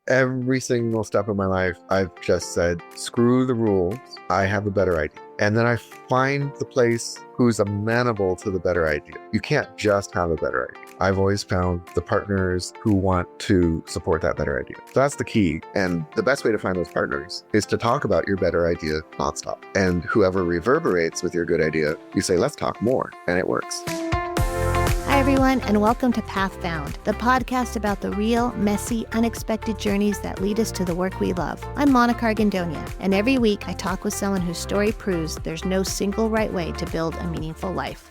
Every single step of my life, I've just said, screw the rules. I have a better idea. And then I find the place who's amenable to the better idea. You can't just have a better idea. I've always found the partners who want to support that better idea. So that's the key. And the best way to find those partners is to talk about your better idea nonstop. And whoever reverberates with your good idea, you say, let's talk more. And it works. Hi, everyone, and welcome to Path Found, the podcast about the real, messy, unexpected journeys that lead us to the work we love. I'm Monica Argandonia, and every week I talk with someone whose story proves there's no single right way to build a meaningful life.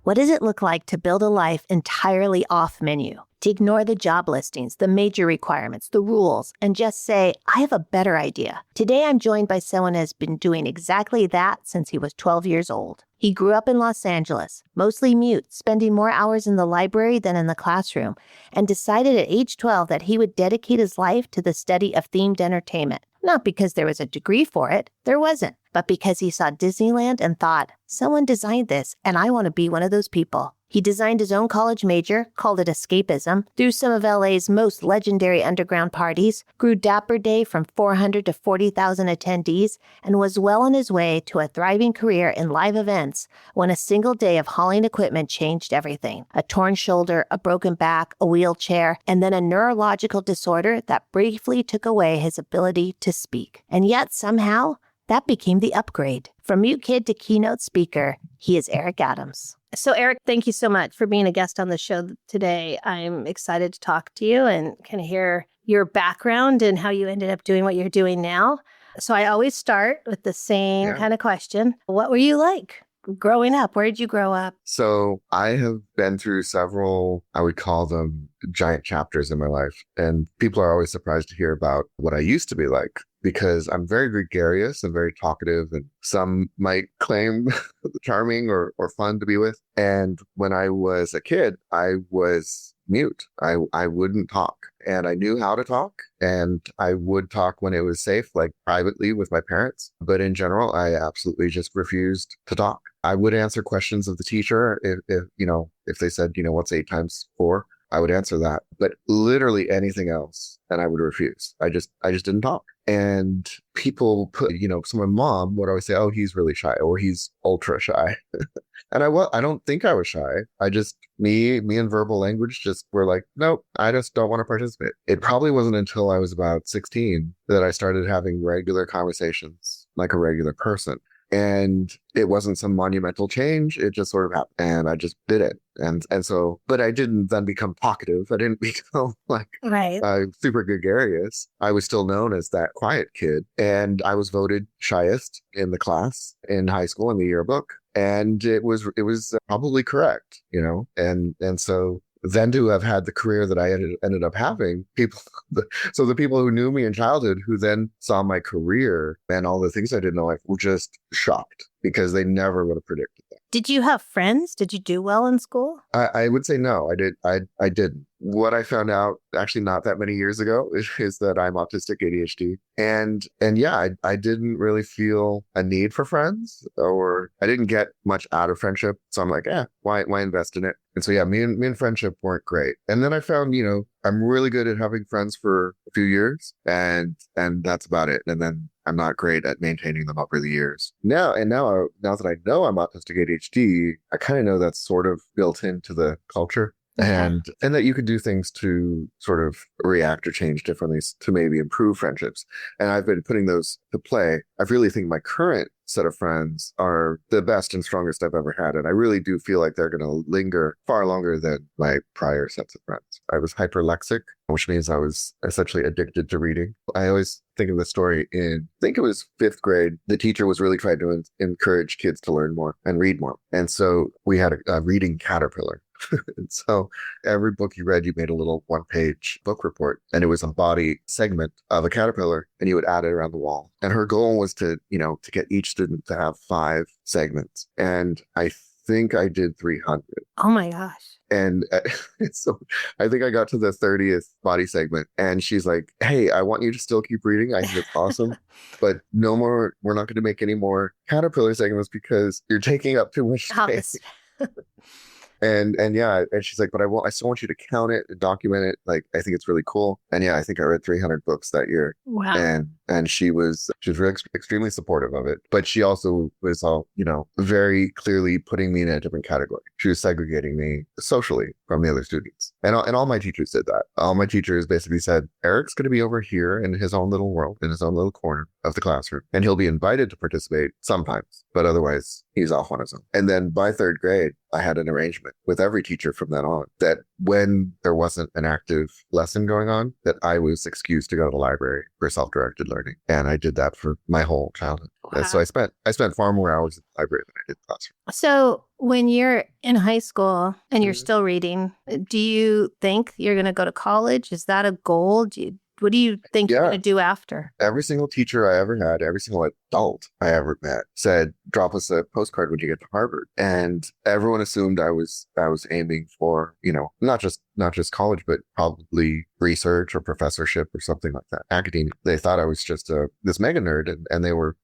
What does it look like to build a life entirely off menu? To ignore the job listings, the major requirements, the rules, and just say, I have a better idea. Today, I'm joined by someone who has been doing exactly that since he was 12 years old. He grew up in Los Angeles, mostly mute, spending more hours in the library than in the classroom, and decided at age 12 that he would dedicate his life to the study of themed entertainment. Not because there was a degree for it, there wasn't, but because he saw Disneyland and thought, someone designed this, and I want to be one of those people. He designed his own college major, called it escapism, threw some of LA's most legendary underground parties, grew Dapper Day from 400 to 40,000 attendees, and was well on his way to a thriving career in live events when a single day of hauling equipment changed everything. A torn shoulder, a broken back, a wheelchair, and then a neurological disorder that briefly took away his ability to speak. And yet, somehow, that became the upgrade. From mute kid to keynote speaker, he is Eric Adams. So Eric, thank you so much for being a guest on the show today. I'm excited to talk to you and kind of hear your background and how you ended up doing what you're doing now. So I always start with the same kind of question. What were you like growing up? Where did you grow up? So I have been through several, I would call them giant chapters in my life. And people are always surprised to hear about what I used to be like, because I'm very gregarious and very talkative, and some might claim charming or fun to be with. And when I was a kid, I was mute. I wouldn't talk, and I knew how to talk, and I would talk when it was safe, like privately with my parents. But in general, I absolutely just refused to talk. I would answer questions of the teacher if they said, what's 8 times 4? I would answer that, but literally anything else, and I would refuse. I just didn't talk. And people put, so my mom would always say, oh, he's really shy, or he's ultra shy. And I don't think I was shy. Me and verbal language just were like, nope, I just don't want to participate. It probably wasn't until I was about 16 that I started having regular conversations like a regular person. And it wasn't some monumental change. It just sort of happened, and I just did it. And so, but I didn't then become talkative. I didn't become super gregarious. I was still known as that quiet kid. And I was voted shyest in the class in high school in the yearbook. And it was probably correct, and so then to have had the career that I ended up having, so the people who knew me in childhood, who then saw my career and all the things I did in life, were just shocked, because they never would have predicted that. Did you have friends? Did you do well in school? I would say no, I didn't. What I found out actually not that many years ago is that I'm autistic ADHD. And yeah, I didn't really feel a need for friends, or I didn't get much out of friendship. So I'm like, why invest in it? And so, yeah, me and friendship weren't great. And then I found, I'm really good at having friends for a few years, and that's about it. And then I'm not great at maintaining them over the years. Now that I know I'm autistic ADHD, I kind of know that's sort of built into the culture. And that you could do things to sort of react or change differently to maybe improve friendships. And I've been putting those to play. I really think my current set of friends are the best and strongest I've ever had. And I really do feel like they're going to linger far longer than my prior sets of friends. I was hyperlexic, which means I was essentially addicted to reading. I always think of the story I think it was 5th grade. The teacher was really trying to encourage kids to learn more and read more. And so we had a reading caterpillar. And so every book you read, you made a little 1-page book report, and it was a body segment of a caterpillar, and you would add it around the wall. And her goal was to get each student to have 5 segments. And I think I did 300. Oh my gosh. And so I think I got to the 30th body segment, and she's like, hey, I want you to still keep reading. I think it's awesome, but no more, we're not going to make any more caterpillar segments because you're taking up too much space. And yeah, and she's like, but I still want you to count it and document it. Like, I think it's really cool. And yeah, I think I read 300 books that year. Wow. And she was really extremely supportive of it, but she also was all, very clearly putting me in a different category. She was segregating me socially from the other students. And all my teachers did that. All my teachers basically said, Eric's going to be over here in his own little world, in his own little corner of the classroom, and he'll be invited to participate sometimes, but otherwise he's off on his own. And then by third grade, I had an arrangement with every teacher from then on that when there wasn't an active lesson going on, that I was excused to go to the library for self-directed learning. And I did that for my whole childhood. Wow. And so I spent far more hours in the library than I did in the classroom. So when you're in high school and you're Mhm. still reading, do you think you're going to go to college? Is that a goal? What do you think you're Yeah. going to do after? Every single teacher I ever had, every single adult I ever met said, drop us a postcard when you get to Harvard. And everyone assumed I was aiming for, not just college, but probably research or professorship or something like that. Academia. They thought I was just this mega nerd, and they were,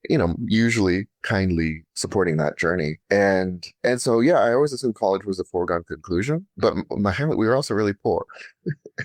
usually kindly supporting that journey. And so, yeah, I always assumed college was a foregone conclusion, but my family, we were also really poor.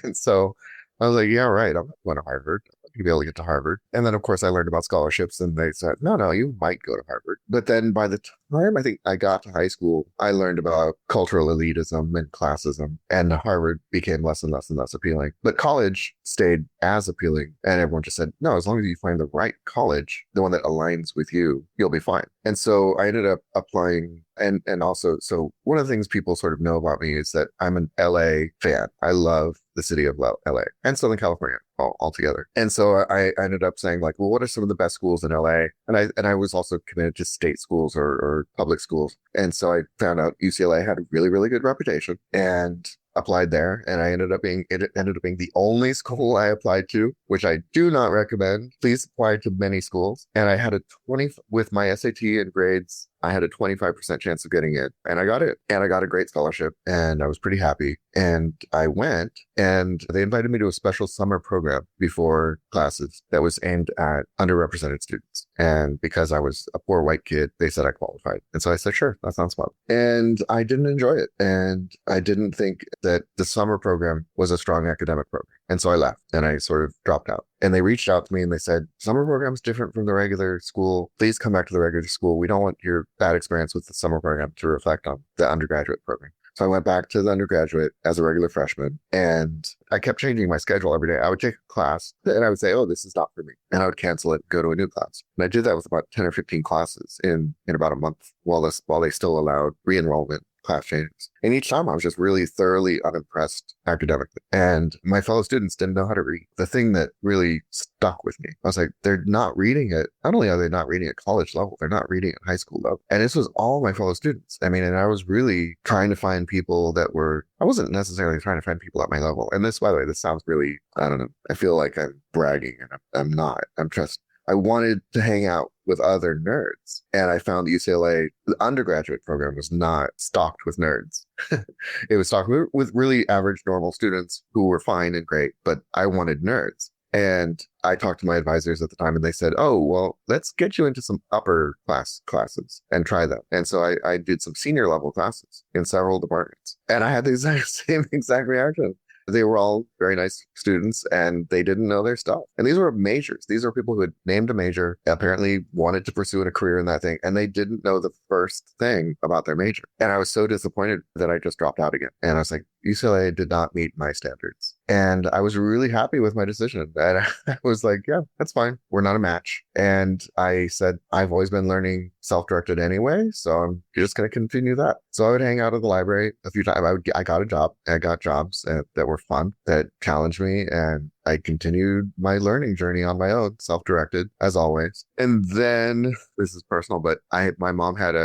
And so I was like, yeah, right. I'm not going to Harvard. I'm not going to be able to get to Harvard. And then, of course, I learned about scholarships, and they said, no, you might go to Harvard. But then by the time I think I got to high school, I learned about cultural elitism and classism, and Harvard became less and less and less appealing. But college stayed as appealing, and everyone just said, no, as long as you find the right college, the one that aligns with you, you'll be fine. And so I ended up applying. And also, so one of the things people sort of know about me is that I'm an LA fan. I love the city of LA and Southern California altogether. And so I ended up saying, like, well, what are some of the best schools in LA? And I was also committed to state schools or public schools. And so I found out UCLA had a really, really good reputation and applied there. And it ended up being the only school I applied to, which I do not recommend. Please apply to many schools. And I had with my SAT and grades, I had a 25% chance of getting in, and I got it. And I got a great scholarship, and I was pretty happy. And I went, and they invited me to a special summer program before classes that was aimed at underrepresented students. And because I was a poor white kid, they said I qualified. And so I said, sure, that sounds fun. And I didn't enjoy it. And I didn't think that the summer program was a strong academic program. And so I left, and I sort of dropped out. And they reached out to me and they said, summer program's different from the regular school. Please come back to the regular school. We don't want your bad experience with the summer program to reflect on the undergraduate program. So I went back to the undergraduate as a regular freshman, and I kept changing my schedule every day. I would take a class and I would say, oh, this is not for me. And I would cancel it and go to a new class. And I did that with about 10 or 15 classes in about a month while they still allowed re-enrollment class changes. And each time I was just really thoroughly unimpressed academically. And my fellow students didn't know how to read. The thing that really stuck with me, I was like, they're not reading it. Not only are they not reading at college level, they're not reading at high school level. And this was all my fellow students. I mean, and I was really trying to find people I wasn't necessarily trying to find people at my level. And this, by the way, this sounds really, I don't know, I feel like I'm bragging, and I'm not. I wanted to hang out with other nerds. And I found UCLA, the undergraduate program was not stocked with nerds. It was stocked with really average, normal students who were fine and great, but I wanted nerds. And I talked to my advisors at the time, and they said, oh, well, let's get you into some upper class classes and try them. And so I did some senior level classes in several departments. And I had the same exact reaction. They were all very nice students, and they didn't know their stuff. And these were majors. These are people who had named a major, apparently wanted to pursue a career in that thing, and they didn't know the first thing about their major. And I was so disappointed that I just dropped out again. And I was like, UCLA did not meet my standards. And I was really happy with my decision. And I was like, yeah, that's fine. We're not a match. And I said, I've always been learning self-directed anyway, so I'm just going to continue that. So I would hang out at the library a few times. I got a job. I got jobs that were fun, that challenged me, and I continued my learning journey on my own, self-directed as always. And then, this is personal, but my mom had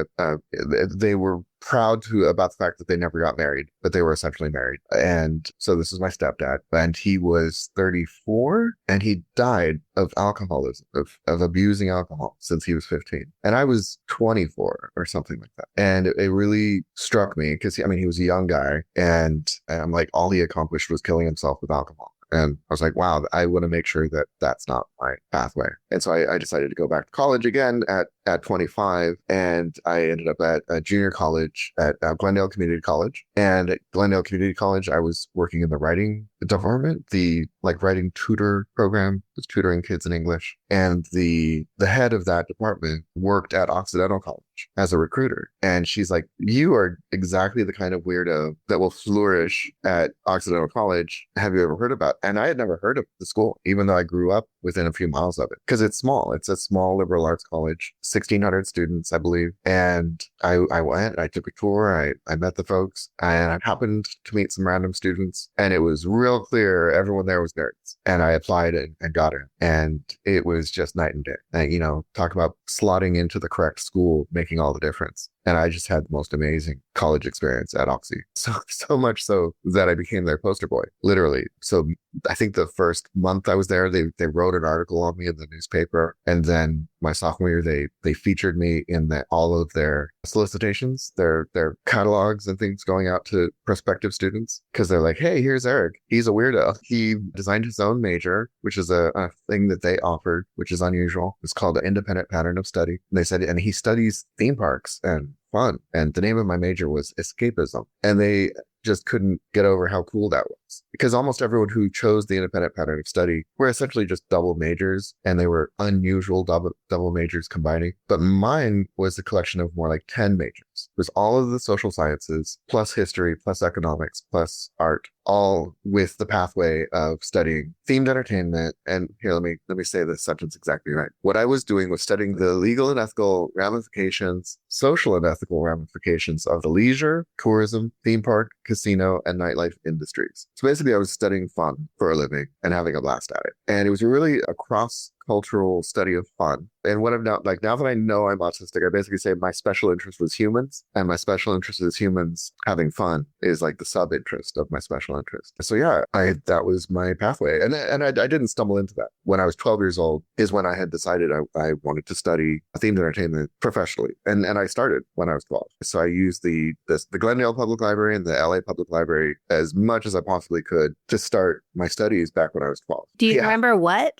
they were proud about the fact that they never got married, but they were essentially married. And so this is my stepdad, and he was 34, and he died of alcoholism, of abusing alcohol since he was 15. And I was 24 or something like that. And it really struck me because, he was a young guy, and I'm like, all he accomplished was killing himself with alcohol. And I was like, wow, I want to make sure that that's not my pathway. And so I decided to go back to college again at at 25, and I ended up at a junior college at Glendale Community College. And at Glendale Community College, I was working in the writing department, the like writing tutor program, was tutoring kids in English. And the head of that department worked at Occidental College as a recruiter. And she's like, you are exactly the kind of weirdo that will flourish at Occidental College. Have you ever heard about? And I had never heard of the school, even though I grew up within a few miles of it, because it's small. It's a small liberal arts college, 1,600 students, I believe. And I went, I took a tour, I met the folks, and I happened to meet some random students. And it was real clear everyone there was nerds. And I applied and got in. And it was just night and day. And, you know, talk about slotting into the correct school, making all the difference. And I just had the most amazing college experience at Oxy. So much so that I became their poster boy, literally. So I think the first month I was there, they wrote an article on me in the newspaper. And then my sophomore year, they featured me in all of their solicitations, their catalogs and things going out to prospective students. Because they're like, hey, here's Eric. He's a weirdo. He designed his own major, which is a thing that they offered, which is unusual. It's called an independent pattern of study. And they said, and he studies theme parks and fun. And the name of my major was escapism. And they just couldn't get over how cool that was, because almost everyone who chose the independent pattern of study were essentially just double majors, and they were unusual double majors combining. But mine was a collection of more like 10 majors. It was all of the social sciences, plus history, plus economics, plus art, all with the pathway of studying themed entertainment. And here, let me say this sentence exactly right. What I was doing was studying the legal and ethical ramifications, social and ethical ramifications of the leisure, tourism, theme park, casino, and nightlife industries. So basically, I was studying fun for a living and having a blast at it. And it was really a cross-cultural study of fun. And what I'm now that I know I'm autistic, I basically say my special interest was humans, and my special interest is humans having fun is like the sub-interest of my special interest. So yeah, that was my pathway. And I didn't stumble into that. When I was 12 years old is when I had decided I wanted to study themed entertainment professionally. And I started when I was 12. So I used the Glendale Public Library and the LA Public Library as much as I possibly could to start my studies back when I was 12. Do you remember what?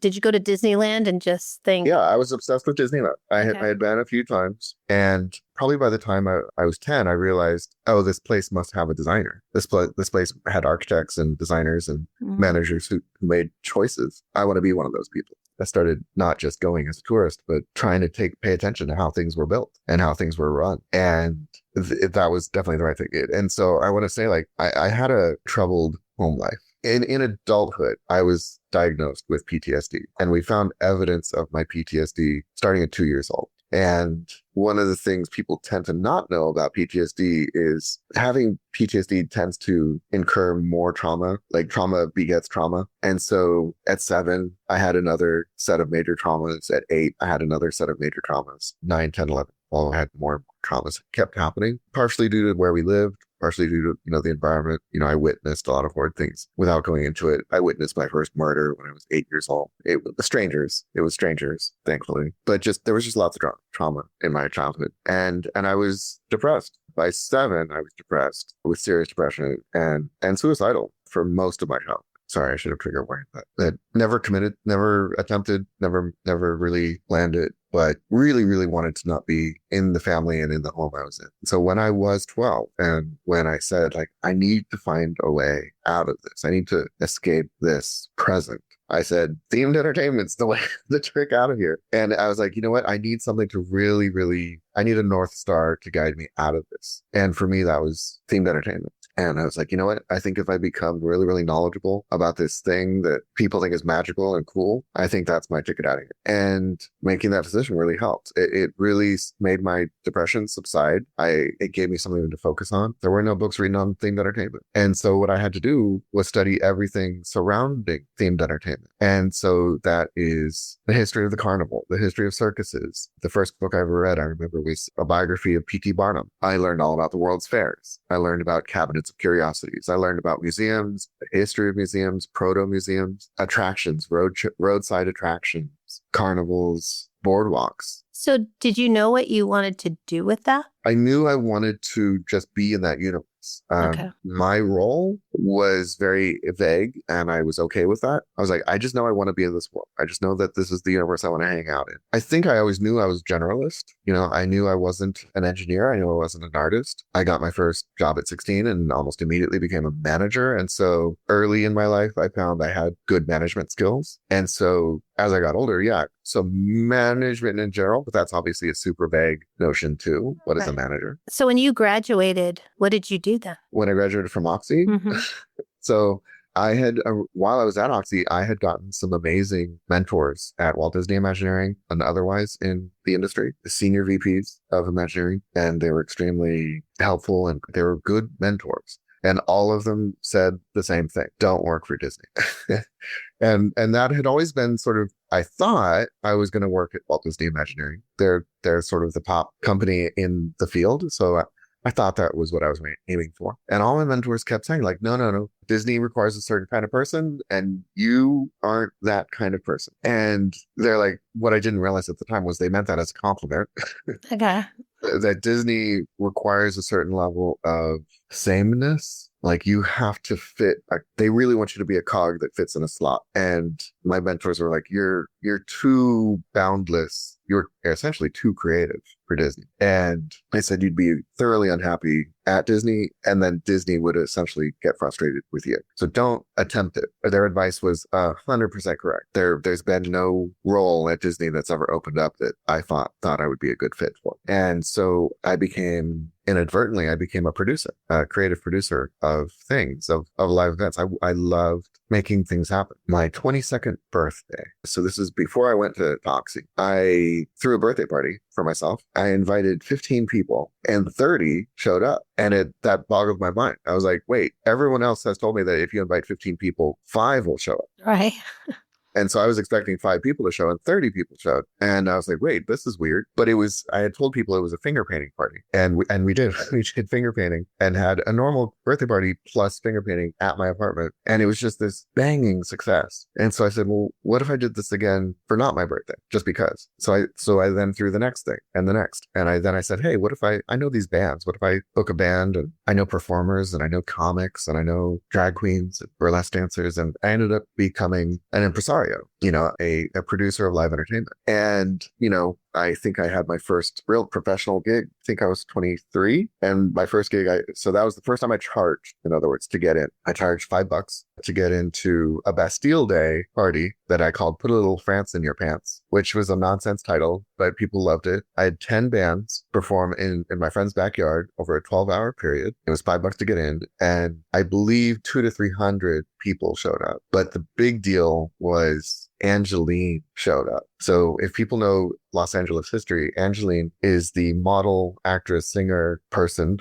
Did you go to Disneyland and just think? Yeah, I was obsessed with Disneyland. I had been a few times, and probably by the time I was 10, I realized, oh, this place must have a designer. This place had architects and designers and managers who made choices. I want to be one of those people. I started not just going as a tourist, but trying to pay attention to how things were built and how things were run. And that was definitely the right thing. And so I want to say, like, I had a troubled home life. In adulthood, I was diagnosed with PTSD, and we found evidence of my PTSD starting at 2 years old. And one of the things people tend to not know about PTSD is having PTSD tends to incur more trauma, like trauma begets trauma. And so at 7, I had another set of major traumas. At 8, I had another set of major traumas. 9, 10, 11, all had more traumas kept happening, partially due to where we lived, partially due to, the environment. I witnessed a lot of horrid things. Without going into it, I witnessed my first murder when I was 8 years old. It was strangers, thankfully. But there was just lots of trauma in my childhood. And I was depressed. By 7, I was depressed with serious depression and suicidal for most of my childhood. Sorry, I should have trigger warned that. Never committed, never attempted, never really landed, but really, really wanted to not be in the family and in the home I was in. So when I was 12, and when I said, like, I need to find a way out of this, I need to escape this present, I said, themed entertainment's the trick out of here. And I was like, you know what? I need something to really, I need a North Star to guide me out of this. And for me, that was themed entertainment. And I was like, you know what? I think if I become really, really knowledgeable about this thing that people think is magical and cool, I think that's my ticket out of here. And making that decision really helped. It really made my depression subside. It gave me something to focus on. There were no books written on themed entertainment. And so what I had to do was study everything surrounding themed entertainment. And so that is the history of the carnival, the history of circuses. The first book I ever read, I remember, was a biography of P.T. Barnum. I learned all about the World's Fairs. I learned about cabinets of curiosities. I learned about museums, the history of museums, proto-museums, attractions, roadside attractions, carnivals, boardwalks. So did you know what you wanted to do with that? I knew I wanted to just be in that universe. projects. Okay. My role was very vague and I was okay with that. I was like, I just know I want to be in this world. I just know that this is the universe I want to hang out in. I think I always knew I was generalist. I knew I wasn't an engineer. I knew I wasn't an artist. I got my first job at 16 and almost immediately became a manager. And so early in my life, I found I had good management skills. And so as I got older, yeah. So management in general, but that's obviously a super vague notion too. What is a manager? So when you graduated, what did you do then? When I graduated from Oxy, so while I was at Oxy, I had gotten some amazing mentors at Walt Disney Imagineering and otherwise in the industry, the senior VPs of Imagineering, and they were extremely helpful and they were good mentors. And all of them said the same thing: don't work for Disney. and that had always been sort of, I thought I was going to work at Walt Disney Imagineering. They're sort of the top company in the field. So I thought that was what I was aiming for. And all my mentors kept saying, like, no. Disney requires a certain kind of person, and you aren't that kind of person. And they're like, what I didn't realize at the time was they meant that as a compliment. Okay. That Disney requires a certain level of sameness. Like you have to fit, they really want you to be a cog that fits in a slot. And my mentors were like, you're too boundless. You're essentially too creative for Disney. And they said you'd be thoroughly unhappy at Disney, and then Disney would essentially get frustrated with you. So don't attempt it. Their advice was 100% correct. There's been no role at Disney that's ever opened up that I thought I would be a good fit for. And so inadvertently, I became a producer, a creative producer of things, of live events. I loved making things happen. My 22nd birthday. So this is before I went to Oxy. I threw a birthday party for myself. I invited 15 people and 30 showed up. And that boggled my mind. I was like, wait, everyone else has told me that if you invite 15 people, 5 will show up. Right. And so I was expecting 5 people to show and 30 people showed. And I was like, wait, this is weird. But I had told people it was a finger painting party. And we did finger painting and had a normal birthday party plus finger painting at my apartment. And it was just this banging success. And so I said, well, what if I did this again for not my birthday? Just because. So I then threw the next thing and the next. And I said, hey, what if I know these bands? What if I book a band and I know performers and I know comics and I know drag queens and burlesque dancers. And I ended up becoming an impresario. A producer of live entertainment. And, I think I had my first real professional gig. I think I was 23. And my first gig, so that was the first time I charged, in other words, to get in. I charged $5 to get into a Bastille Day party that I called Put a Little France in Your Pants, which was a nonsense title, but people loved it. I had 10 bands perform in my friend's backyard over a 12-hour period. It was $5 to get in. And I believe 200 to 300 people showed up. But the big deal was Angeline showed up. So if people know Los Angeles history, Angeline is the model, actress, singer, person.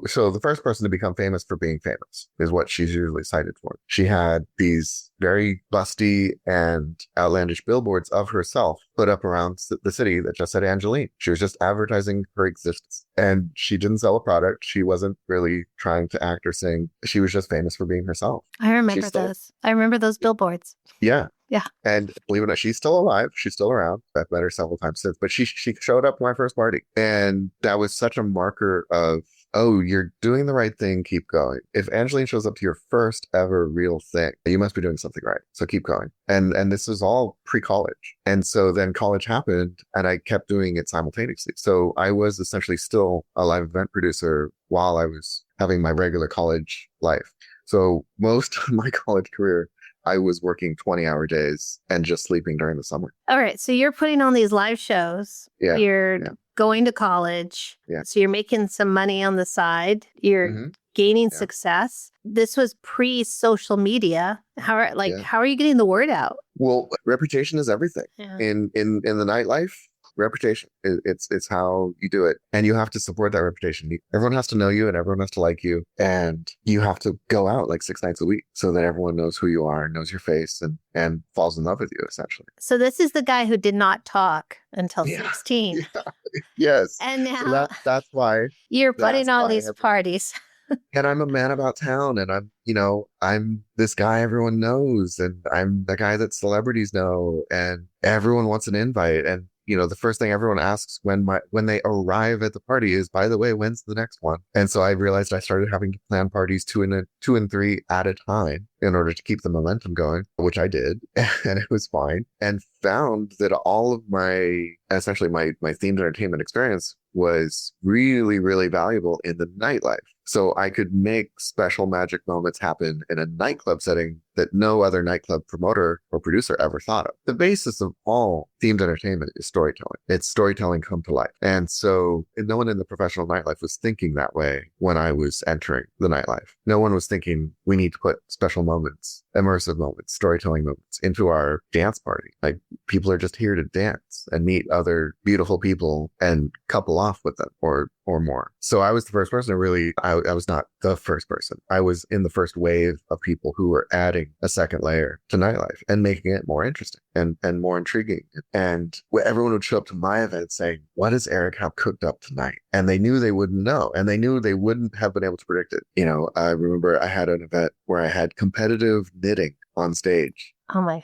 So the first person to become famous for being famous is what she's usually cited for. She had these very busty and outlandish billboards of herself put up around the city that just said Angeline. She was just advertising her existence. And she didn't sell a product. She wasn't really trying to act or sing. She was just famous for being herself. I remember those. I remember those billboards. Yeah. Yeah. And believe it or not, she's still alive. She's still around. I've met her several times since, but she showed up at my first party. And that was such a marker of, oh, you're doing the right thing. Keep going. If Angeline shows up to your first ever real thing, you must be doing something right. So keep going. And this is all pre-college. And so then college happened and I kept doing it simultaneously. So I was essentially still a live event producer while I was having my regular college life. So most of my college career, I was working 20-hour days and just sleeping during the summer. All right. So you're putting on these live shows. Yeah. You're going to college. Yeah. So you're making some money on the side. You're gaining success. This was pre-social media. How are you getting the word out? Well, reputation is everything. Yeah. In the nightlife. Reputation. It's how you do it. And you have to support that reputation. Everyone has to know you and everyone has to like you. And you have to go out like 6 nights a week so that everyone knows who you are, knows your face and falls in love with you, essentially. So this is the guy who did not talk until 16. Yeah. Yes. And now So that's why you're putting on these parties. And I'm a man about town and I'm this guy everyone knows and I'm the guy that celebrities know and everyone wants an invite. And, the first thing everyone asks when they arrive at the party is, by the way, when's the next one? And so I realized I started having to plan parties two and three at a time in order to keep the momentum going, which I did, and it was fine. And found that all of essentially my themed entertainment experience was really, really valuable in the nightlife. So I could make special magic moments happen in a nightclub setting that no other nightclub promoter or producer ever thought of. The basis of all themed entertainment is storytelling. It's storytelling come to life. And so no one in the professional nightlife was thinking that way when I was entering the nightlife. No one was thinking we need to put special moments, immersive moments, storytelling moments into our dance party. Like, people are just here to dance and meet other beautiful people and couple off with them or more. So I was the first person to really, I was not the first person. I was in the first wave of people who were adding a second layer to nightlife and making it more interesting and more intriguing. And everyone would show up to my event saying, what does Eric have cooked up tonight? And they knew they wouldn't know. And they knew they wouldn't have been able to predict it. I remember I had an event where I had competitive knitting on stage. Oh my.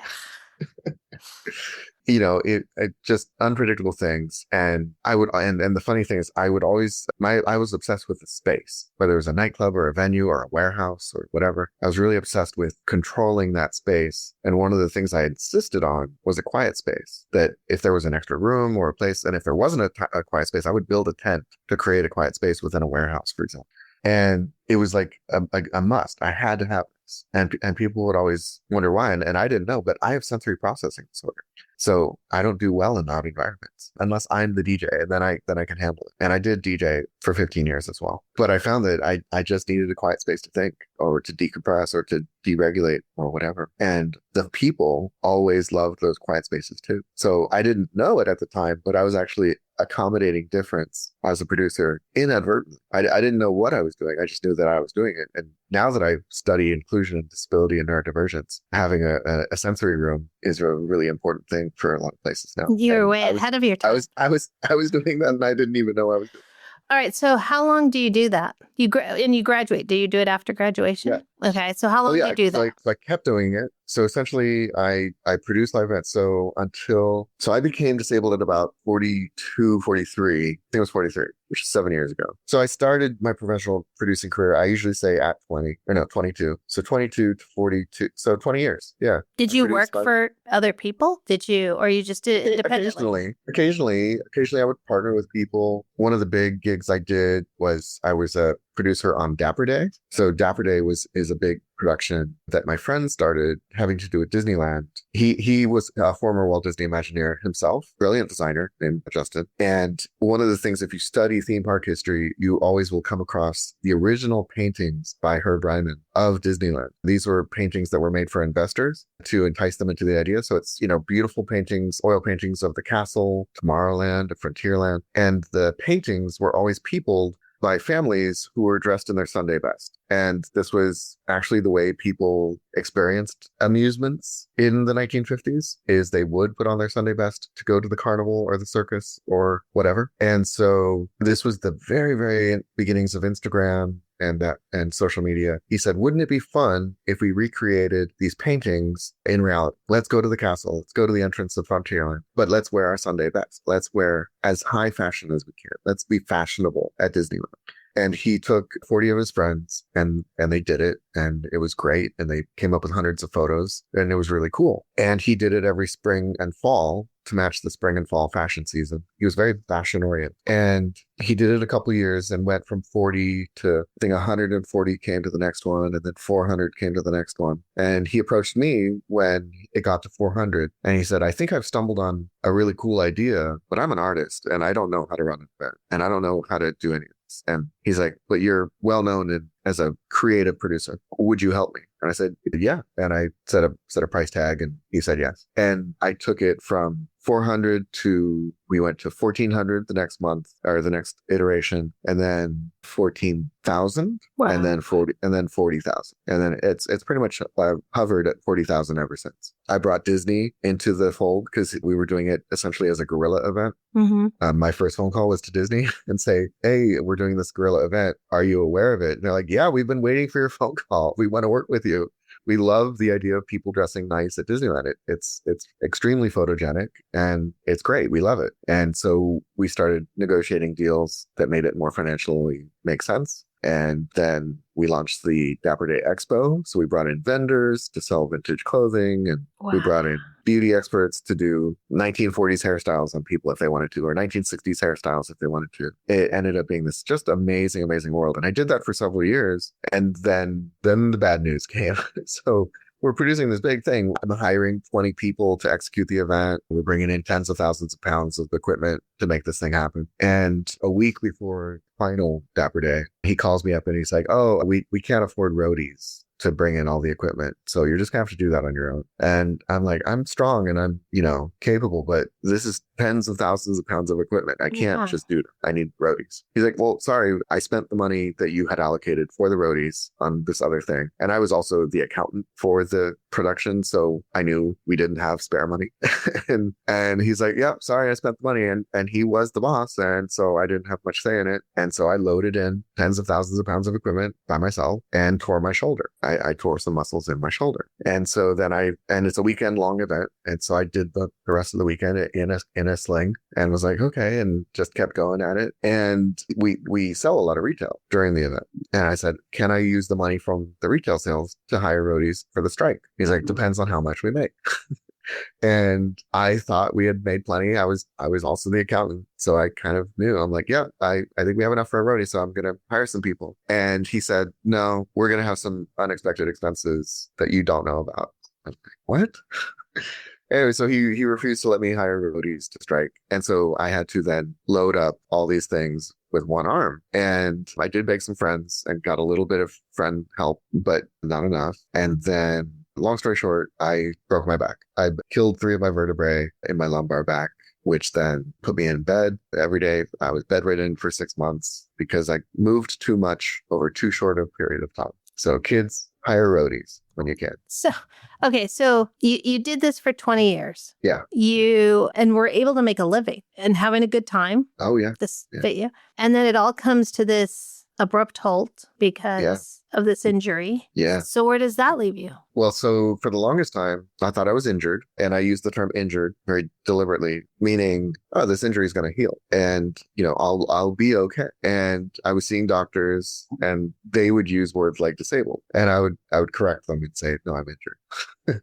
It just unpredictable things. And and the funny thing is I was obsessed with the space, whether it was a nightclub or a venue or a warehouse or whatever. I was really obsessed with controlling that space. And one of the things I insisted on was a quiet space, that if there was an extra room or a place, and if there wasn't a quiet space, I would build a tent to create a quiet space within a warehouse, for example. And it was like a must. I had to have this. And people would always wonder why. And I didn't know, but I have sensory processing disorder. So I don't do well in loud environments unless I'm the DJ, and then I can handle it. And I did DJ for 15 years as well. But I found that I just needed a quiet space to think or to decompress or to deregulate or whatever. And the people always loved those quiet spaces too. So I didn't know it at the time, but I was actually accommodating difference as a producer inadvertently. I didn't know what I was doing. I just knew that I was doing it. And now that I study inclusion and disability and neurodivergence, having a sensory room is a really important thing for a lot of places now. You're way ahead of your time. I was doing that and I didn't even know I was doing it. All right. So how long do you do that? You graduate. Do you do it after graduation? Yeah. Okay. So how long do you do that? So I kept doing it. So essentially I produced live events. So I became disabled at about 42, 43. I think it was 43, which is 7 years ago. So I started my professional producing career, I usually say at 22. So 22 to 42. So 20 years. Yeah. Did you work for other people? Or you just did it independently? Occasionally I would partner with people. One of the big gigs I did was I was a producer on Dapper Day. So Dapper Day is a big production that my friend started having to do with Disneyland. He was a former Walt Disney Imagineer himself, brilliant designer named Justin. And one of the things, if you study theme park history, you always will come across the original paintings by Herb Ryman of Disneyland. These were paintings that were made for investors to entice them into the idea. So it's, beautiful paintings, oil paintings of the castle, Tomorrowland, Frontierland. And the paintings were always peopled by families who were dressed in their Sunday best. And this was actually the way people experienced amusements in the 1950s, is they would put on their Sunday best to go to the carnival or the circus or whatever. And so this was the very, very beginnings of Instagram and social media. He said, wouldn't it be fun if we recreated these paintings in reality? Let's go to the castle. Let's go to the entrance of Frontierland, but let's wear our Sunday best. Let's wear as high fashion as we can. Let's be fashionable at Disneyland. And he took 40 of his friends and they did it, and it was great. And they came up with hundreds of photos, and it was really cool. And he did it every spring and fall to match the spring and fall fashion season. He was very fashion oriented, and he did it a couple of years and went from 40 to, I think 140 came to the next one, and then 400 came to the next one. And he approached me when it got to 400, and he said, I think I've stumbled on a really cool idea, but I'm an artist and I don't know how to run an event, and I don't know how to do any of this. And he's like, but you're well known as a creative producer. Would you help me? And I said, yeah. And I set a price tag, and he said yes. And I took it from 400 to, we went to 1400 the next month, or the next iteration, and then 14,000, wow. and then 40,000. And then it's pretty much hovered at 40,000 ever since. I brought Disney into the fold because we were doing it essentially as a guerrilla event. Mm-hmm. My first phone call was to Disney and say, hey, we're doing this guerrilla event. Are you aware of it? And they're like, yeah, we've been waiting for your phone call. We want to work with you. we love the idea of people dressing nice at Disneyland. It's extremely photogenic and it's great. We love it. And so we started negotiating deals that made it more financially make sense. And then we launched the Dapper Day Expo. So we brought in vendors to sell vintage clothing, and we brought in beauty experts to do 1940s hairstyles on people if they wanted to, or 1960s hairstyles if they wanted to. It ended up being this just amazing, amazing world. And I did that for several years. And then the bad news came. So we're producing this big thing. I'm hiring 20 people to execute the event. We're bringing in tens of thousands of pounds of equipment to make this thing happen. And a week before final Dapper Day, he calls me up and he's like, oh, we can't afford roadies to bring in all the equipment. So you're just gonna have to do that on your own. And I'm like, I'm strong and I'm, capable, but this is tens of thousands of pounds of equipment. I can't just do it. I need roadies. He's like, well, sorry, I spent the money that you had allocated for the roadies on this other thing. And I was also the accountant for the production. So I knew we didn't have spare money. and he's like, yeah, sorry, I spent the money. And he was the boss. And so I didn't have much say in it. And so I loaded in tens of thousands of pounds of equipment by myself and tore my shoulder. I tore some muscles in my shoulder. And so then and it's a weekend long event. And so I did the rest of the weekend in a sling and was like, okay, and just kept going at it. And we sell a lot of retail during the event. And I said, can I use the money from the retail sales to hire roadies for the strike? He's like, depends on how much we make. And I thought we had made plenty. I was also the accountant. So I kind of knew. I'm like, yeah, I think we have enough for a roadie. So I'm going to hire some people. And he said, no, we're going to have some unexpected expenses that you don't know about. I'm like, what? Anyway, so he refused to let me hire roadies to strike. And so I had to then load up all these things with one arm. And I did make some friends and got a little bit of friend help, but not enough. And then long story short, I broke my back. I killed 3 of my vertebrae in my lumbar back, which then put me in bed every day. I was bedridden for 6 months because I moved too much over too short a period of time. So kids, hire roadies when you can. So you did this for 20 years. Yeah. And were able to make a living and having a good time. Oh, yeah. Fit you. And then it all comes to this abrupt halt because of this injury. Yeah. So where does that leave you? Well, so for the longest time, I thought I was injured, and I used the term injured very deliberately, meaning, oh, this injury is going to heal and, I'll be okay. And I was seeing doctors and they would use words like disabled, and I would correct them and say, no, I'm injured.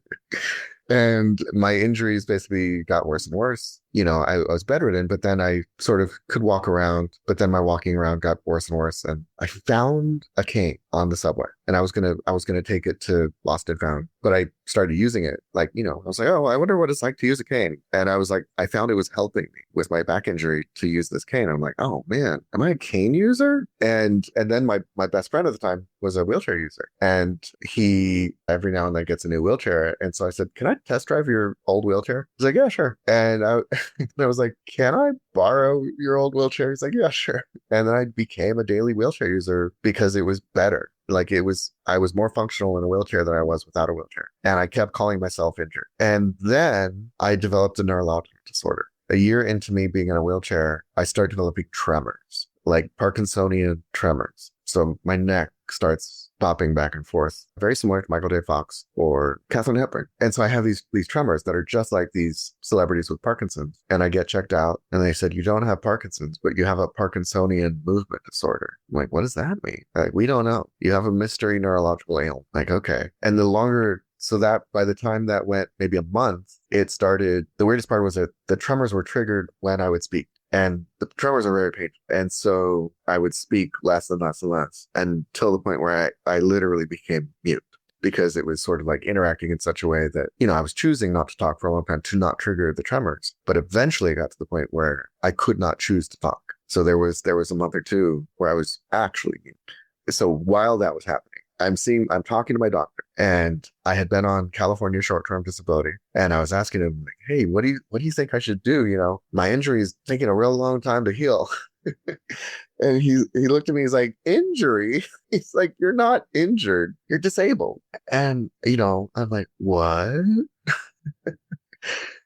And my injuries basically got worse and worse. I was bedridden, but then I sort of could walk around, but then my walking around got worse and worse. And I found a cane on the subway, and I was gonna take it to Lost and Found, but I started using it. I was like, oh, I wonder what it's like to use a cane. And I was like, I found it was helping me with my back injury to use this cane. I'm like, oh man, am I a cane user? And then my best friend at the time was a wheelchair user, and he every now and then gets a new wheelchair. And so I said, can I test drive your old wheelchair? He's like, yeah, sure. And I was like, can I borrow your old wheelchair? He's like, yeah, sure. And then I became a daily wheelchair user because it was better. I was more functional in a wheelchair than I was without a wheelchair. And I kept calling myself injured. And then I developed a neurological disorder. A year into me being in a wheelchair, I started developing tremors, like Parkinsonian tremors. So my neck starts bopping back and forth, very similar to Michael J. Fox or Katharine Hepburn. And so I have these tremors that are just like these celebrities with Parkinson's. And I get checked out and they said, you don't have Parkinson's, but you have a Parkinsonian movement disorder. I'm like, what does that mean? Like, we don't know. You have a mystery neurological ailment. Like, okay. And so that by the time that went maybe a month, it started. The weirdest part was that the tremors were triggered when I would speak. And the tremors are very painful. And so I would speak less and less and less until the point where I literally became mute, because it was sort of like interacting in such a way that, I was choosing not to talk for a long time to not trigger the tremors. But eventually it got to the point where I could not choose to talk. So there was a month or two where I was actually mute. So while that was happening, I'm talking to my doctor, and I had been on California short-term disability, and I was asking him, like, hey, what do you think I should do? My injury is taking a real long time to heal. And he looked at me, he's like, injury? He's like, you're not injured, you're disabled. And, I'm like, what?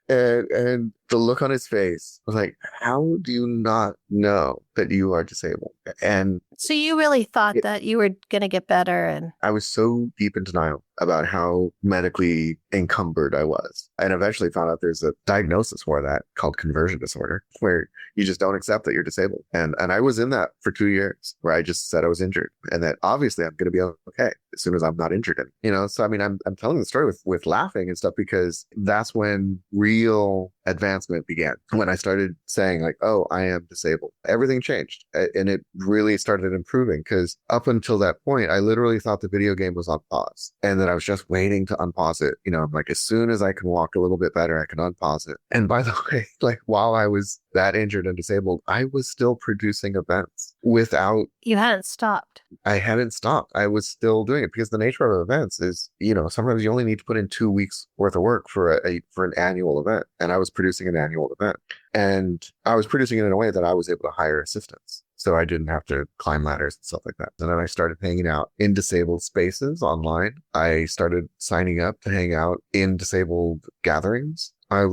And the look on his face was like, how do you not know that you are disabled? And So you really thought that you were going to get better, and I was so deep in denial about how medically encumbered I was. And eventually found out there's a diagnosis for that called conversion disorder, where you just don't accept that you're disabled. And I was in that for 2 years, where I just said I was injured and that obviously I'm going to be okay as soon as I'm not injured. So I mean, I'm telling the story with laughing and stuff, because that's when real advancement began. When I started saying like, oh, I am disabled, everything changed, and it really started improving, because up until that point, I literally thought the video game was on pause and that I was just waiting to unpause it. I'm like, as soon as I can walk a little bit better, I can unpause it. And by the way, like while I was that injured and disabled, I was still producing events without. You hadn't stopped. I hadn't stopped. I was still doing it, because the nature of events is, sometimes you only need to put in 2 weeks worth of work for an annual event. And I was producing an annual event, and I was producing it in a way that I was able to hire assistants. So I didn't have to climb ladders and stuff like that. And then I started hanging out in disabled spaces online. I started signing up to hang out in disabled gatherings. I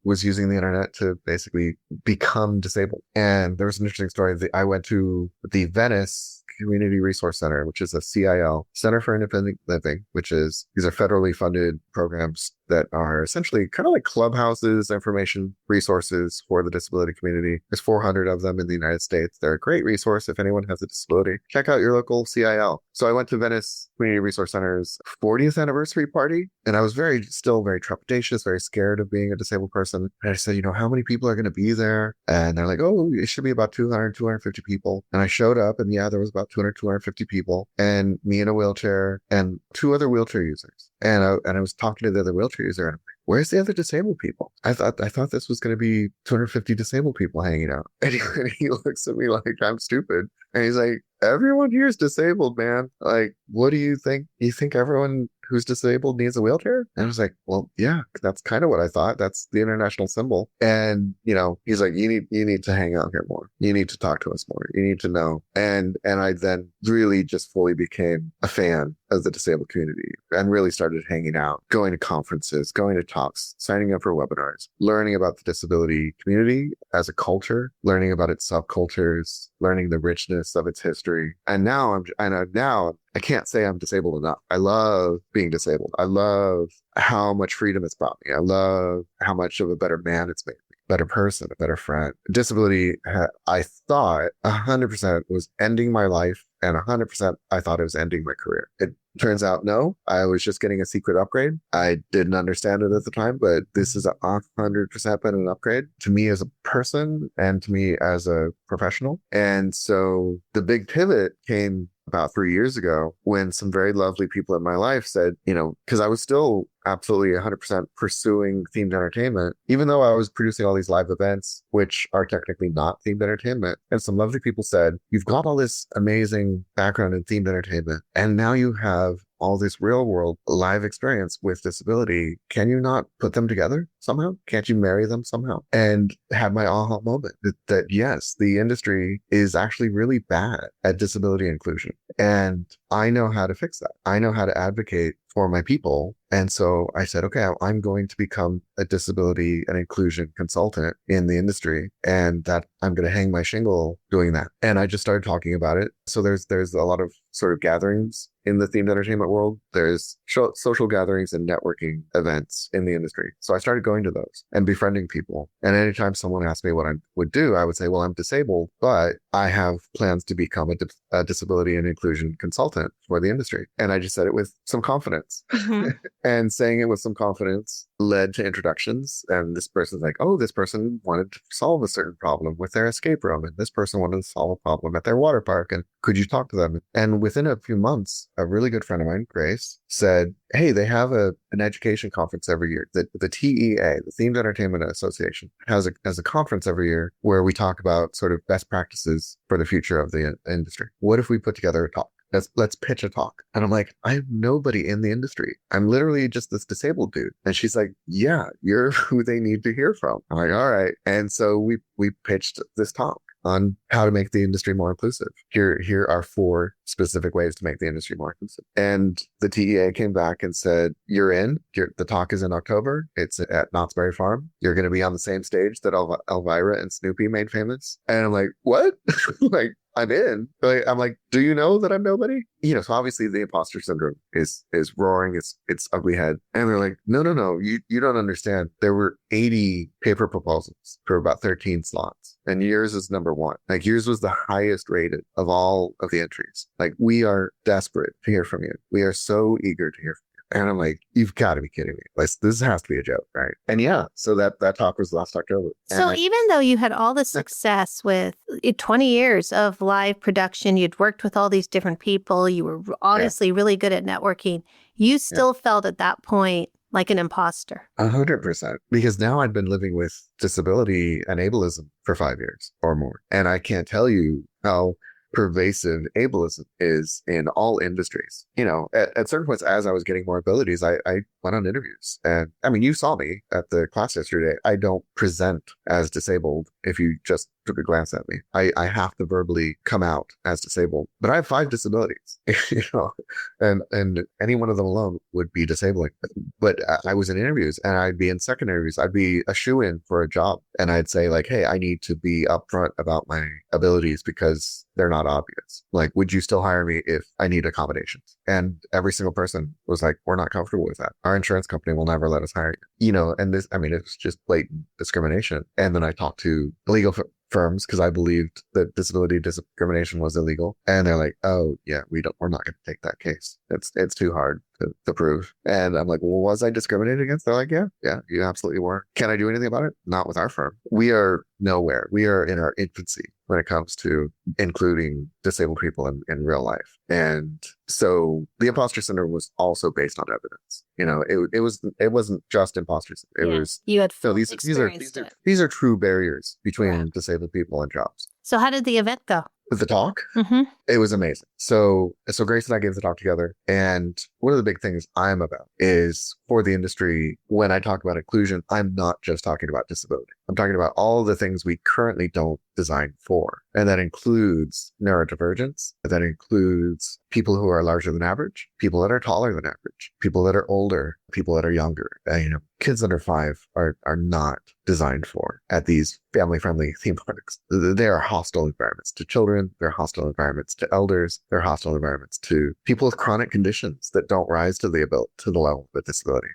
was using the internet to basically become disabled. And there was an interesting story. I went to the Venice Community Resource Center, which is a CIL, Center for Independent Living, these are federally funded programs that are essentially kind of like clubhouses, information resources for the disability community. There's 400 of them in the United States. They're a great resource if anyone has a disability. Check out your local CIL. So I went to Venice Community Resource Center's 40th anniversary party, and I was still very trepidatious, very scared of being a disabled person. And I said, how many people are going to be there? And they're like, oh, it should be about 200, 250 people. And I showed up, and yeah, there was about 200, 250 people, and me in a wheelchair and 2 other wheelchair users. And I was talking to the other wheelchair user, and I'm like, where's the other disabled people? I thought this was going to be 250 disabled people hanging out. And he looks at me like I'm stupid. And he's like, everyone here is disabled, man. Like, what do you think? You think everyone who's disabled needs a wheelchair? And I was like, well, yeah, that's kind of what I thought. That's the international symbol. And, he's like, you need to hang out here more. You need to talk to us more. You need to know. And I then really just fully became a fan of the disabled community and really started hanging out, going to conferences, going to talks, signing up for webinars, learning about the disability community as a culture, learning about its subcultures, learning the richness of its history. And now I can't say I'm disabled enough. I love being disabled. I love how much freedom it's brought me. I love how much of a better man it's made me, better person, a better friend. Disability, I thought 100% was ending my life, and 100% I thought it was ending my career. It turns out, no, I was just getting a secret upgrade. I didn't understand it at the time, but this is 100% been an upgrade to me as a person and to me as a professional. And so the big pivot came about 3 years ago when some very lovely people in my life said, because I was still absolutely 100% pursuing themed entertainment, even though I was producing all these live events, which are technically not themed entertainment. And some lovely people said, you've got all this amazing background in themed entertainment, and now you have all this real world live experience with disability. Can you not put them together somehow? Can't you marry them somehow? And had my aha moment that yes, the industry is actually really bad at disability inclusion. And I know how to fix that. I know how to advocate for my people. And so I said, okay, I'm going to become a disability and inclusion consultant in the industry, and that I'm going to hang my shingle doing that. And I just started talking about it. So there's a lot of sort of gatherings in the themed entertainment world. There's social gatherings and networking events in the industry. So I started going to those and befriending people. And anytime someone asked me what I would do, I would say, well, I'm disabled, but I have plans to become a disability and inclusion consultant for the industry. And I just said it with some confidence. Mm-hmm. And saying it with some confidence led to introductions. And this person's like, oh, this person wanted to solve a certain problem with their escape room. And this person wanted to solve a problem at their water park. And could you talk to them? And within a few months, a really good friend of mine, Grace, said, hey, they have an education conference every year. The TEA, the Themed Entertainment Association, has a conference every year where we talk about sort of best practices for the future of the industry. What if we put together a talk? Let's pitch a talk. And I'm like, I have nobody in the industry. I'm literally just this disabled dude. And she's like, yeah, you're who they need to hear from. I'm like, all right. And so we pitched this talk. on how to make the industry more inclusive. Here are 4 specific ways to make the industry more inclusive. And the TEA came back and said, you're in. The talk is in October. It's at Knott's Berry Farm. You're going to be on the same stage that Elvira and Snoopy made famous. And I'm like, what? Like, I'm in. Like, I'm like, do you know that I'm nobody? So obviously the imposter syndrome is roaring its ugly head. And they're like, no, you don't understand. There were 80 paper proposals for about 13 slots. And yours is number 1. Like, yours was the highest rated of all of the entries. Like, we are desperate to hear from you. We are so eager to hear from you. And I'm like, you've got to be kidding me. Like, this has to be a joke, right? And yeah, so that talk was last October. So even though you had all the success with 20 years of live production, you'd worked with all these different people, you were honestly really good at networking, you still felt at that point like an imposter. 100%. Because now I'd been living with disability and ableism for 5 years or more. And I can't tell you how pervasive ableism is in all industries. At certain points, as I was getting more abilities, I went on interviews. And I mean, you saw me at the class yesterday. I don't present as disabled if you just took a glance at me. I have to verbally come out as disabled, but I have 5 disabilities, and any one of them alone would be disabling. But I was in interviews, and I'd be in second interviews. I'd be a shoe-in for a job, and I'd say like, hey, I need to be upfront about my abilities because they're not obvious. Like, would you still hire me if I need accommodations? And every single person was like, we're not comfortable with that. Our insurance company will never let us hire you. And this, I mean, it's just blatant discrimination. And then I talked to legal firms because I believed that disability discrimination was illegal. And they're like, oh yeah, we're not going to take that case. It's too hard to prove. And I'm like, well, was I discriminated against? They're like, yeah, you absolutely were. Can I do anything about it? Not with our firm. We are nowhere. We are in our infancy when it comes to including disabled people in real life. And so the imposter syndrome was also based on evidence. It wasn't just imposter syndrome. It was, you had these are true barriers between disabled people and jobs. So how did the event go? With the talk, Mm-hmm. it was amazing. So Grace and I gave the talk together. And one of the big things I'm about is for the industry, when I talk about inclusion, I'm not just talking about disability. I'm talking about all the things we currently don't design for. And that includes neurodivergence. That includes people who are larger than average, people that are taller than average, people that are older, people that are younger. Kids under 5 are not designed for at these family-friendly theme parks. They are hostile environments to children. They're hostile environments to elders. They're hostile environments to people with chronic conditions that don't rise to the level of a disability.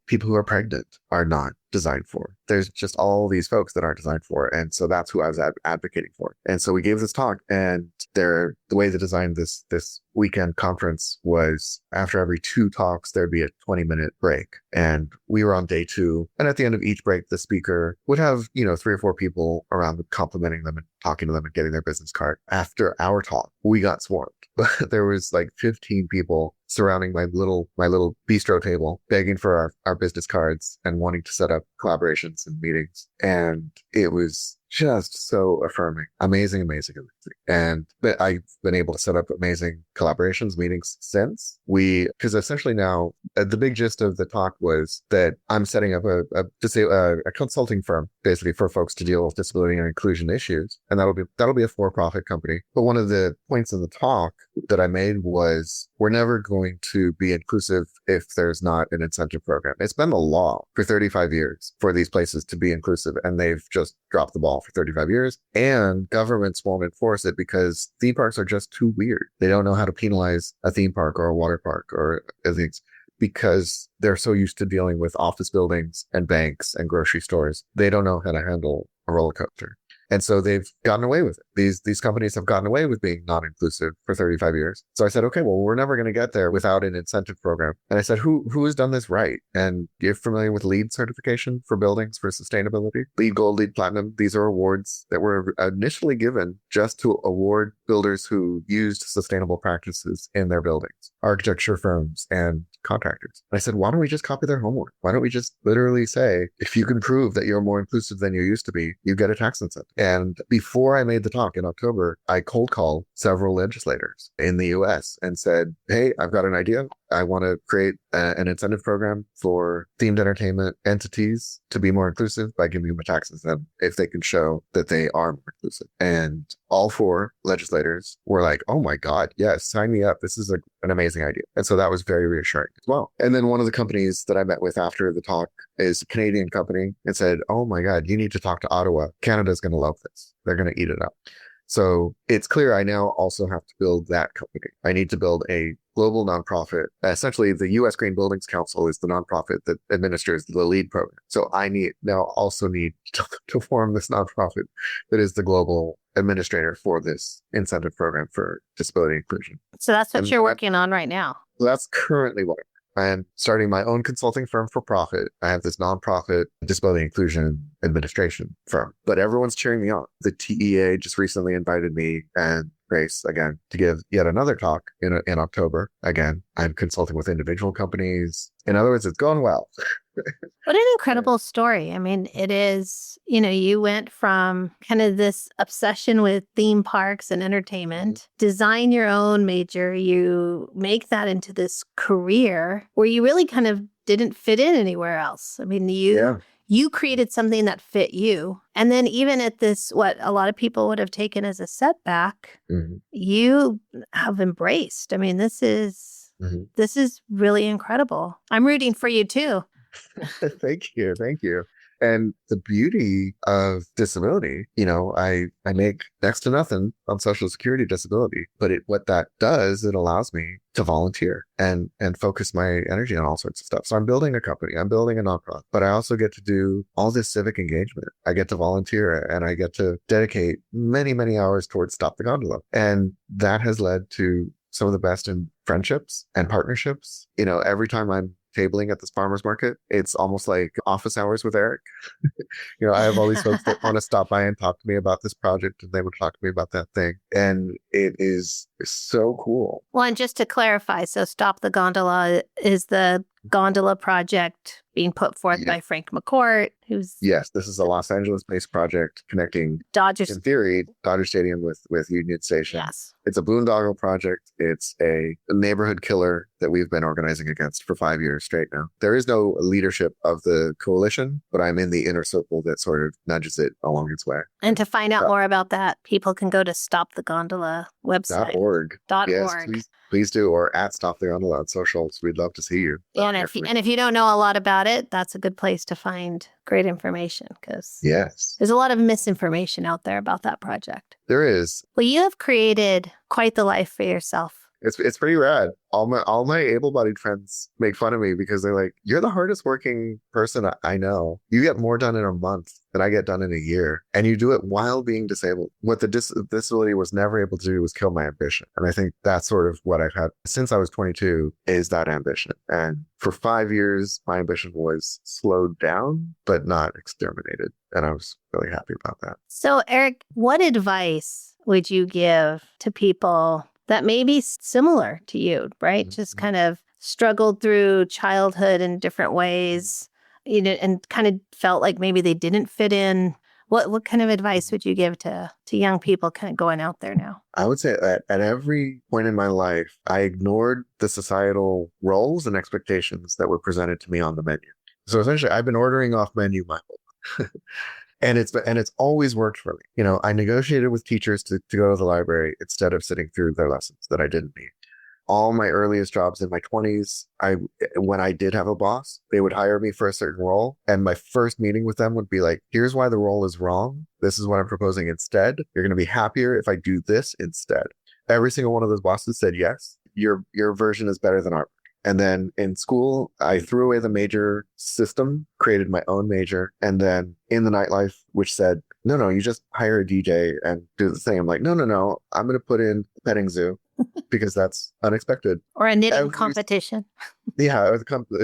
People who are pregnant are not designed for. There's just all these folks that aren't designed for. And so that's who I was advocating for. And so we gave this talk, and the way they designed this weekend conference was after every 2 talks, there'd be a 20-minute break. And we were on day 2. And at the end of each break, the speaker would have, 3 or 4 people around complimenting them and talking to them and getting their business card. After our talk, we got swarmed. But there was like 15 people surrounding my little bistro table, begging for our business cards and wanting to set up collaborations and meetings. And it was just so affirming. Amazing. And I've been able to set up amazing collaborations, meetings since. Because essentially now, the big gist of the talk was that I'm setting up a consulting firm, basically, for folks to deal with disability and inclusion issues. And that'll be a for-profit company. But one of the points in the talk that I made was, we're never going to be inclusive if there's not an incentive program. It's been the law for 35 years for these places to be inclusive, and they've just dropped the ball for 35 years. And governments won't enforce it because theme parks are just too weird. They don't know how to penalize a theme park or a water park or things, because they're so used to dealing with office buildings and banks and grocery stores. They don't know how to handle a roller coaster. And so they've gotten away with it. These companies have gotten away with being non-inclusive for 35 years. So I said, okay, well, we're never going to get there without an incentive program. And I said, who has done this right? And you're familiar with LEED certification for buildings for sustainability? LEED Gold, LEED Platinum. These are awards that were initially given just to award builders who used sustainable practices in their buildings, architecture firms and contractors. And I said, why don't we just copy their homework? Why don't we just literally say, if you can prove that you're more inclusive than you used to be, you get a tax incentive? And before I made the talk in October, I cold called several legislators in the US and said, hey, I've got an idea. I want to create an incentive program for themed entertainment entities to be more inclusive by giving them a tax incentive if they can show that they are more inclusive. And all four legislators were like, oh my God, yes, sign me up. This is an amazing idea. And so that was very reassuring as well. And then one of the companies that I met with after the talk is a Canadian company and said, oh my God, you need to talk to Ottawa. Canada's going to love this. They're going to eat it up. So it's clear I now also have to build that company. I need to build a global nonprofit. Essentially, the U.S. Green Buildings Council is the nonprofit that administers the LEED program. So I also need to form this nonprofit that is the global administrator for this incentive program for disability inclusion. So that's what you're working on right now. That's currently what I'm starting my own consulting firm for profit. I have this nonprofit disability inclusion administration firm, but everyone's cheering me on. The TEA just recently invited me and Grace again to give yet another talk in October. Again, I'm consulting with individual companies. In other words, it's going well. What an incredible story. I mean, it is, you went from kind of this obsession with theme parks and entertainment, design your own major, you make that into this career where you really kind of didn't fit in anywhere else. I mean, you created something that fit you. And then even at this, what a lot of people would have taken as a setback, you have embraced. I mean, this is really incredible. I'm rooting for you too. Thank you. And the beauty of disability, I make next to nothing on Social Security disability, but what that does, it allows me to volunteer and focus my energy on all sorts of stuff. So I'm building a company, I'm building a nonprofit, but I also get to do all this civic engagement. I get to volunteer and I get to dedicate many, many hours towards Stop the Gondola. And that has led to some of the best in friendships and partnerships. Every time I'm tabling at this farmer's market, it's almost like office hours with Eric. I have all these folks that want to stop by and talk to me about this project, and they would talk to me about that thing. And it is so cool. Well, and just to clarify, so Stop the Gondola is the gondola project being put forth by Frank McCourt, who's... Yes, this is a Los Angeles-based project connecting, in theory, Dodger Stadium with Union Station. Yes. It's a boondoggle project. It's a neighborhood killer that we've been organizing against for 5 years straight now. There is no leadership of the coalition, but I'm in the inner circle that sort of nudges it along its way. And to find out more about that, people can go to Stop the Gondola website. .org. Yes, .org. Please do, or at Stop the Gondola on socials. We'd love to see you. And if you don't know a lot about it, that's a good place to find great information, because there's a lot of misinformation out there about that project. There is. Well, you have created quite the life for yourself. It's pretty rad. All my able-bodied friends make fun of me because they're like, "You're the hardest working person I know. You get more done in a month than I get done in a year, and you do it while being disabled." What the disability was never able to do was kill my ambition, and I think that's sort of what I've had since I was 22 is that ambition. And for 5 years, my ambition was slowed down, but not exterminated, and I was really happy about that. So, Eric, what advice would you give to people that may be similar to you, right? Just kind of struggled through childhood in different ways, and kind of felt like maybe they didn't fit in. What kind of advice would you give to young people kind of going out there now? I would say that at every point in my life, I ignored the societal roles and expectations that were presented to me on the menu. So essentially, I've been ordering off menu my whole life. And it's always worked for me. I negotiated with teachers to go to the library instead of sitting through their lessons that I didn't need. All my earliest jobs in my 20s, when I did have a boss, they would hire me for a certain role. And my first meeting with them would be like, here's why the role is wrong. This is what I'm proposing instead. You're going to be happier if I do this instead. Every single one of those bosses said, yes, your version is better than ours. And then in school, I threw away the major system, created my own major. And then in the nightlife, which said, no, you just hire a DJ and do the thing. I'm like, no, I'm going to put in a petting zoo because that's unexpected. Or a knitting competition. Yeah, or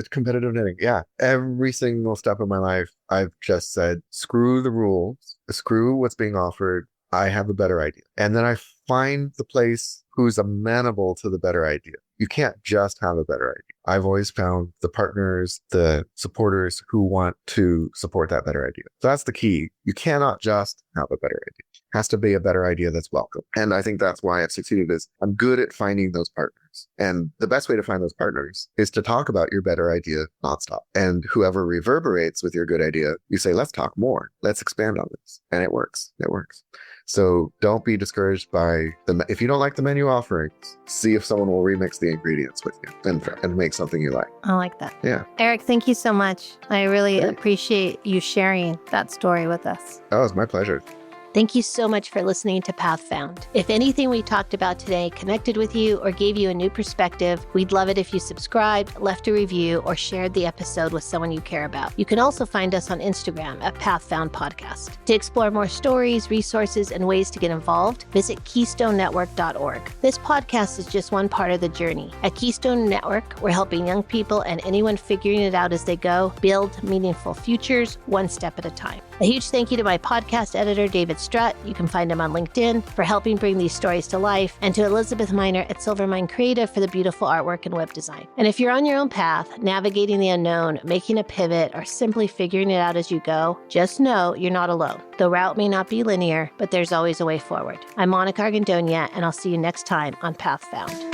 competitive knitting. Yeah. Every single step of my life, I've just said, screw the rules, screw what's being offered. I have a better idea. And then I find the place who's amenable to the better idea. You can't just have a better idea. I've always found the partners, the supporters who want to support that better idea. So that's the key. You cannot just have a better idea. has to be a better idea that's welcome. And I think that's why I've succeeded is I'm good at finding those partners. And the best way to find those partners is to talk about your better idea nonstop. And whoever reverberates with your good idea, you say, let's talk more. Let's expand on this. And it works. It works. So don't be discouraged by if you don't like the menu offerings, see if someone will remix the ingredients with you and make something you like. I like that. Yeah. Eric, thank you so much. I really appreciate you sharing that story with us. Oh, it's my pleasure. Thank you so much for listening to Path Found. If anything we talked about today connected with you or gave you a new perspective, we'd love it if you subscribed, left a review, or shared the episode with someone you care about. You can also find us on Instagram at Path Found Podcast. To explore more stories, resources, and ways to get involved, visit KeystoneNetwork.org. This podcast is just one part of the journey. At Keystone Network, we're helping young people and anyone figuring it out as they go build meaningful futures one step at a time. A huge thank you to my podcast editor, David Strutt. You can find him on LinkedIn for helping bring these stories to life, and to Elizabeth Miner at Silvermine Creative for the beautiful artwork and web design. And if you're on your own path, navigating the unknown, making a pivot, or simply figuring it out as you go, just know you're not alone. The route may not be linear, but there's always a way forward. I'm Monica Argandonia, and I'll see you next time on Path Found.